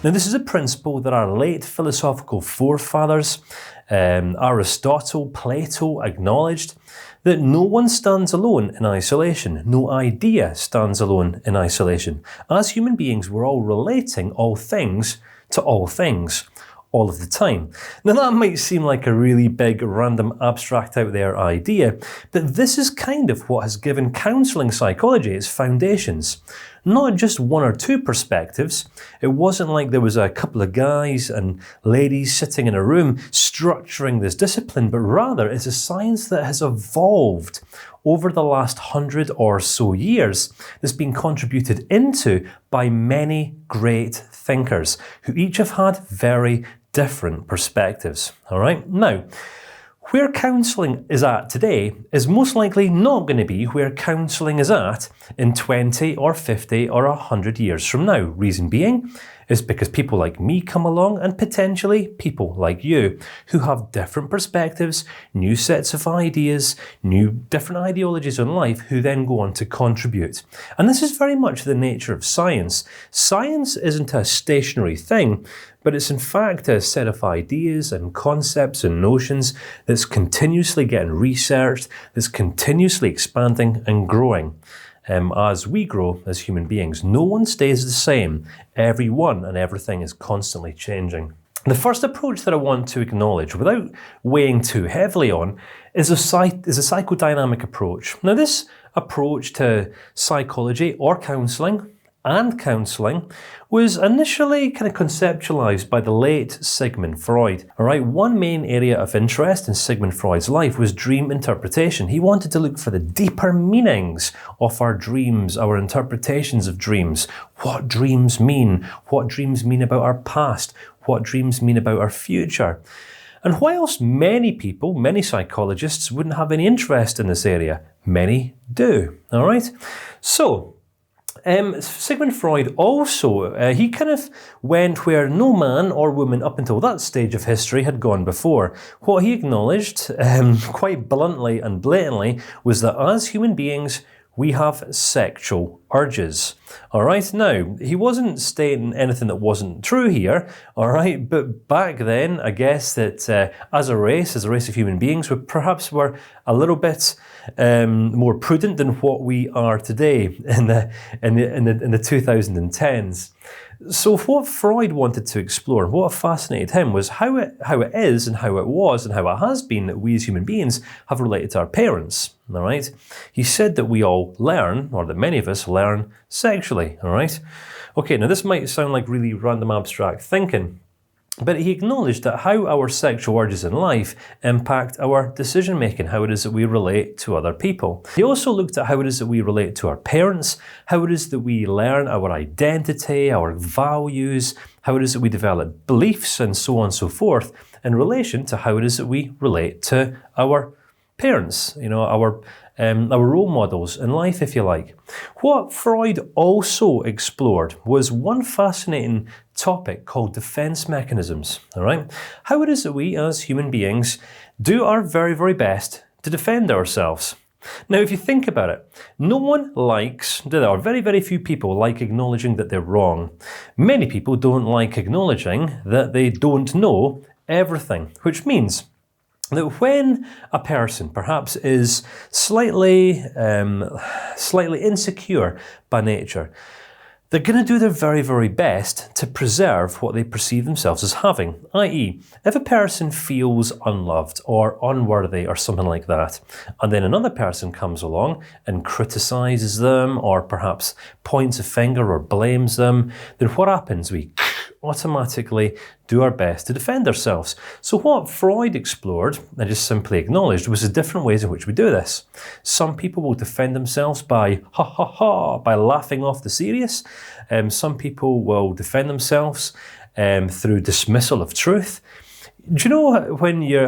Now, this is a principle that our late philosophical forefathers, Aristotle, Plato, acknowledged, that no one stands alone in isolation. No idea stands alone in isolation. As human beings, we're all relating all things to all things, all of the time. Now, that might seem like a really big, random, abstract out there idea, but this is kind of what has given counselling psychology its foundations. Not just one or two perspectives. It wasn't like there was a couple of guys and ladies sitting in a room structuring this discipline, but rather it's a science that has evolved over the last 100 or so years, that's been contributed into by many great thinkers who each have had very different perspectives. All right, now, where counselling is at today is most likely not going to be where counselling is at in 20 or 50 or 100 years from now. Reason being is because people like me come along and potentially people like you who have different perspectives, new sets of ideas, different ideologies on life who then go on to contribute. And this is very much the nature of science. Science isn't a stationary thing, but it's in fact a set of ideas and concepts and notions that's continuously getting researched, that's continuously expanding and growing. As we grow as human beings, no one stays the same. Everyone and everything is constantly changing. The first approach that I want to acknowledge, without weighing too heavily on, is a psychodynamic approach. Now, this approach to psychology or counselling and counselling was initially kind of conceptualized by the late Sigmund Freud. All right, one main area of interest in Sigmund Freud's life was dream interpretation. He wanted to look for the deeper meanings of our dreams, our interpretations of dreams, what dreams mean about our past, what dreams mean about our future. And whilst many people, many psychologists wouldn't have any interest in this area, many do. All right, so Sigmund Freud also, he kind of went where no man or woman up until that stage of history had gone before. What he acknowledged, quite bluntly and blatantly, was that as human beings, we have sexual urges. All right, now, he wasn't stating anything that wasn't true here, all right, but back then, I guess that as a race of human beings, we perhaps were a little bit more prudent than what we are today in the 2010s. So what Freud wanted to explore, what fascinated him, was how it is and how it was and how it has been that we as human beings have related to our parents. All right, he said that we all learn, or that many of us learn sexually. All right, okay. Now this might sound like really random abstract thinking, but he acknowledged that how our sexual urges in life impact our decision making, how it is that we relate to other people. He also looked at how it is that we relate to our parents, how it is that we learn our identity, our values, how it is that we develop beliefs, and so on and so forth, in relation to how it is that we relate to our parents, our role models in life, if you like. What Freud also explored was one fascinating topic called defense mechanisms. All right, how it is that we as human beings do our very, very best to defend ourselves. Now, if you think about it, no one likes, or very, very few people like acknowledging that they're wrong. Many people don't like acknowledging that they don't know everything, which means that when a person perhaps is slightly insecure by nature, they're going to do their very, very best to preserve what they perceive themselves as having. I.e., if a person feels unloved or unworthy or something like that, and then another person comes along and criticizes them or perhaps points a finger or blames them, then what happens? We automatically do our best to defend ourselves. So what Freud explored and just simply acknowledged was the different ways in which we do this. Some people will defend themselves by by laughing off the serious. Some people will defend themselves through dismissal of truth. Do you know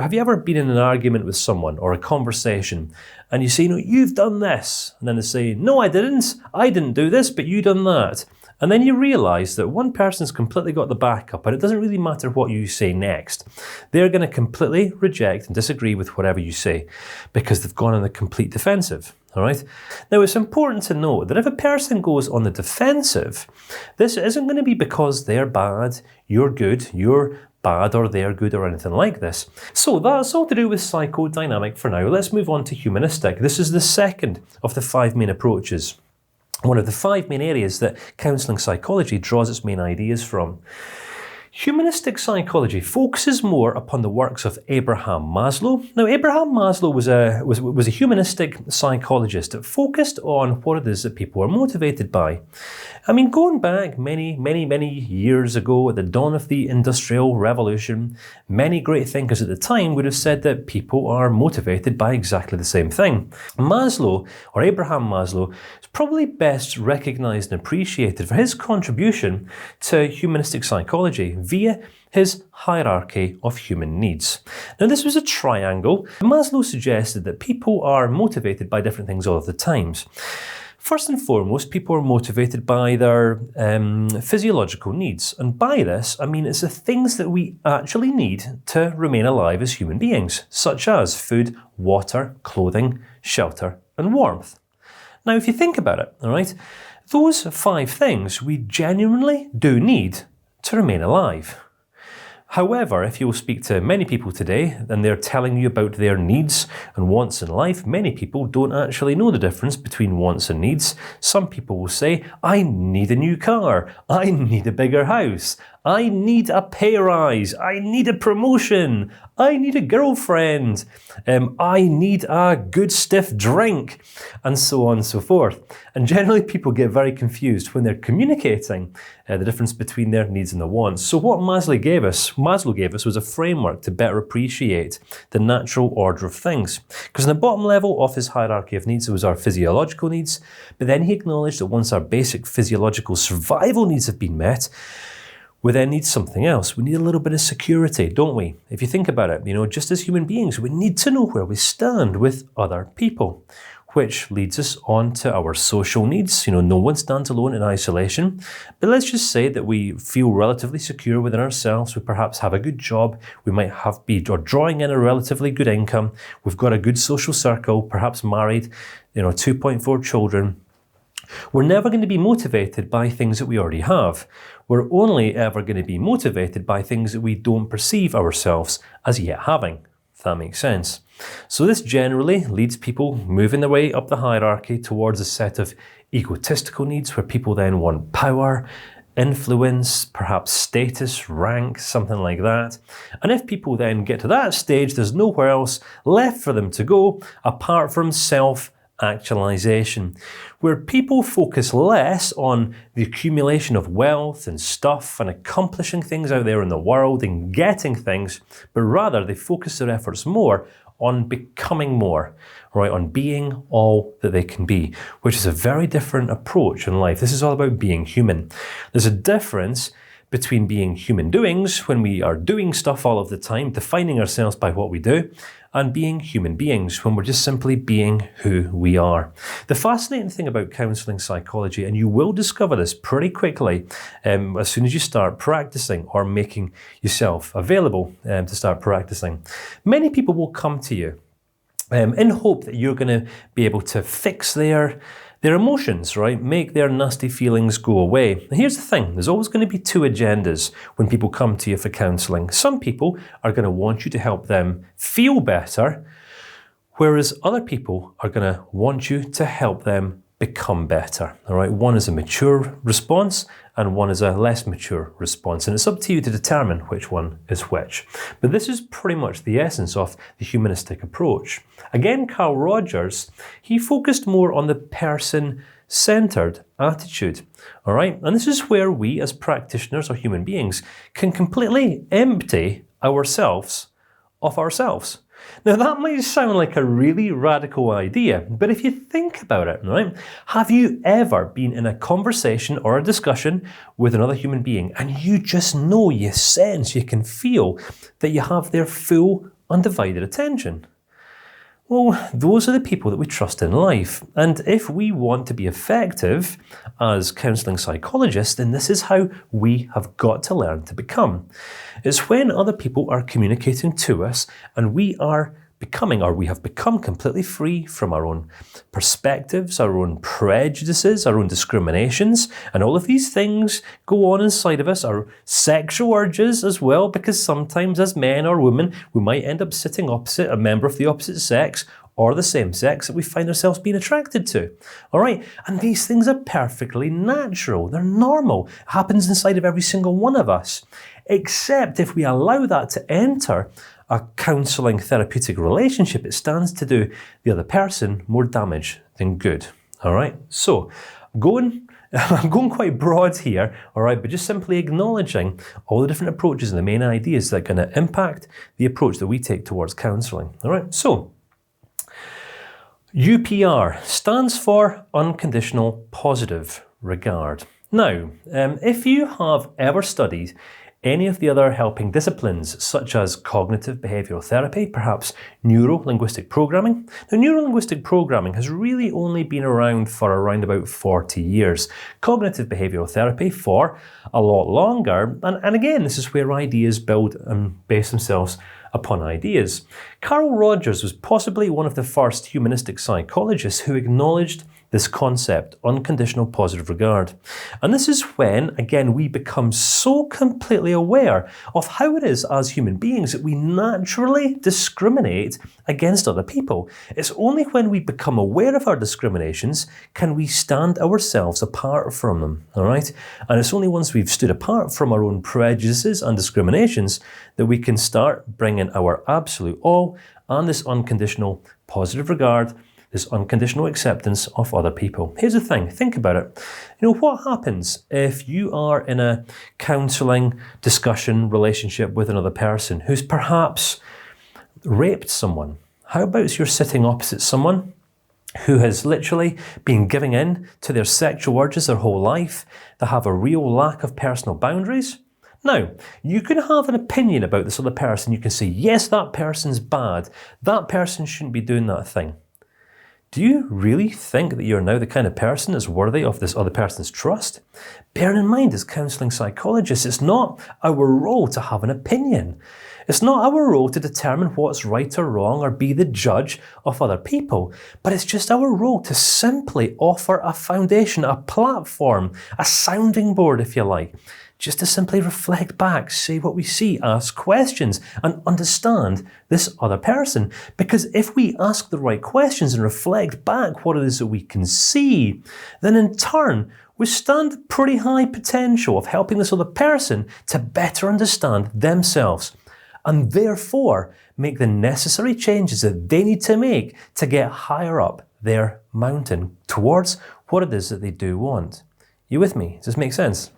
have you ever been in an argument with someone or a conversation and you say, no, you've done this, and then they say, no, I didn't do this, but you done that. And then you realise that one person's completely got the backup, and it doesn't really matter what you say next. They're going to completely reject and disagree with whatever you say because they've gone on the complete defensive. All right. Now, it's important to note that if a person goes on the defensive, this isn't going to be because they're bad, you're good, you're bad, or they're good, or anything like this. So that's all to do with psychodynamic for now. Let's move on to humanistic. This is the second of the 5 main approaches. One of the 5 main areas that counselling psychology draws its main ideas from. Humanistic psychology focuses more upon the works of Abraham Maslow. Now, Abraham Maslow was a humanistic psychologist that focused on what it is that people are motivated by. I mean, going back many years ago, at the dawn of the Industrial Revolution, many great thinkers at the time would have said that people are motivated by exactly the same thing. Maslow, or Abraham Maslow, is probably best recognised and appreciated for his contribution to humanistic psychology via his hierarchy of human needs. Now, this was a triangle. Maslow suggested that people are motivated by different things all of the times. First and foremost, people are motivated by their physiological needs. And by this, I mean it's the things that we actually need to remain alive as human beings, such as food, water, clothing, shelter, and warmth. Now, if you think about it, all right, those 5 things we genuinely do need to remain alive. However, if you will speak to many people today and they're telling you about their needs and wants in life, many people don't actually know the difference between wants and needs. Some people will say, I need a new car, I need a bigger house, I need a pay rise, I need a promotion, I need a girlfriend, I need a good stiff drink, and so on and so forth. And generally people get very confused when they're communicating the difference between their needs and their wants. So what Maslow gave us was a framework to better appreciate the natural order of things. Because in the bottom level of his hierarchy of needs, there was our physiological needs, but then he acknowledged that once our basic physiological survival needs have been met, we then need something else. We need a little bit of security, don't we? If you think about it, just as human beings, we need to know where we stand with other people, which leads us on to our social needs. No one stands alone in isolation. But let's just say that we feel relatively secure within ourselves. We perhaps have a good job. We might be drawing in a relatively good income. We've got a good social circle, perhaps married, 2.4 children. We're never going to be motivated by things that we already have. We're only ever going to be motivated by things that we don't perceive ourselves as yet having, if that makes sense. So this generally leads people moving their way up the hierarchy towards a set of egotistical needs where people then want power, influence, perhaps status, rank, something like that. And if people then get to that stage, there's nowhere else left for them to go apart from self-actualization, where people focus less on the accumulation of wealth and stuff and accomplishing things out there in the world and getting things, but rather they focus their efforts more on becoming more, right? On being all that they can be, which is a very different approach in life. This is all about being human. There's a difference between being human doings, when we are doing stuff all of the time, defining ourselves by what we do, and being human beings, when we're just simply being who we are. The fascinating thing about counselling psychology, and you will discover this pretty quickly as soon as you start practicing or making yourself available to start practicing. Many people will come to you in hope that you're going to be able to fix their emotions, right? Make their nasty feelings go away. And here's the thing, there's always going to be 2 agendas when people come to you for counselling. Some people are going to want you to help them feel better, whereas other people are going to want you to help them become better. All right, one is a mature response and one is a less mature response, and it's up to you to determine which one is which. But this is pretty much the essence of the humanistic approach. Again, Carl Rogers, he focused more on the person-centered attitude. All right, and this is where we as practitioners or human beings can completely empty ourselves of ourselves. Now that might sound like a really radical idea, but if you think about it, right? Have you ever been in a conversation or a discussion with another human being and you just know, you sense, you can feel that you have their full undivided attention? Well, those are the people that we trust in life. And if we want to be effective as counselling psychologists, then this is how we have got to learn to become. It's when other people are communicating to us and we are becoming, or we have become, completely free from our own perspectives, our own prejudices, our own discriminations, and all of these things go on inside of us, our sexual urges as well, because sometimes as men or women, we might end up sitting opposite a member of the opposite sex or the same sex that we find ourselves being attracted to. All right, and these things are perfectly natural. They're normal. It happens inside of every single one of us. Except if we allow that to enter a counselling therapeutic relationship, it stands to do the other person more damage than good. All right, so I'm going quite broad here, all right, but just simply acknowledging all the different approaches and the main ideas that are going to impact the approach that we take towards counselling. All right, so UPR stands for unconditional positive regard. Now, if you have ever studied any of the other helping disciplines, such as cognitive behavioural therapy, perhaps neuro-linguistic programming. Now, neuro-linguistic programming has really only been around for around about 40 years. Cognitive behavioural therapy for a lot longer. And again, this is where ideas build and base themselves upon ideas. Carl Rogers was possibly one of the first humanistic psychologists who acknowledged this concept, unconditional positive regard. And this is when, again, we become so completely aware of how it is as human beings that we naturally discriminate against other people. It's only when we become aware of our discriminations can we stand ourselves apart from them, all right? And it's only once we've stood apart from our own prejudices and discriminations that we can start bringing our absolute all and this unconditional positive regard, this unconditional acceptance of other people. Here's the thing, think about it. You know, what happens if you are in a counselling discussion relationship with another person who's perhaps raped someone? How about you're sitting opposite someone who has literally been giving in to their sexual urges their whole life? They have a real lack of personal boundaries. Now, you can have an opinion about this other person. You can say, yes, that person's bad. That person shouldn't be doing that thing. Do you really think that you're now the kind of person that's worthy of this other person's trust? Bearing in mind, as counselling psychologists, it's not our role to have an opinion. It's not our role to determine what's right or wrong or be the judge of other people, but it's just our role to simply offer a foundation, a platform, a sounding board, if you like, just to simply reflect back, say what we see, ask questions, and understand this other person. Because if we ask the right questions and reflect back what it is that we can see, then in turn, we stand pretty high potential of helping this other person to better understand themselves, and therefore make the necessary changes that they need to make to get higher up their mountain towards what it is that they do want. You with me? Does this make sense?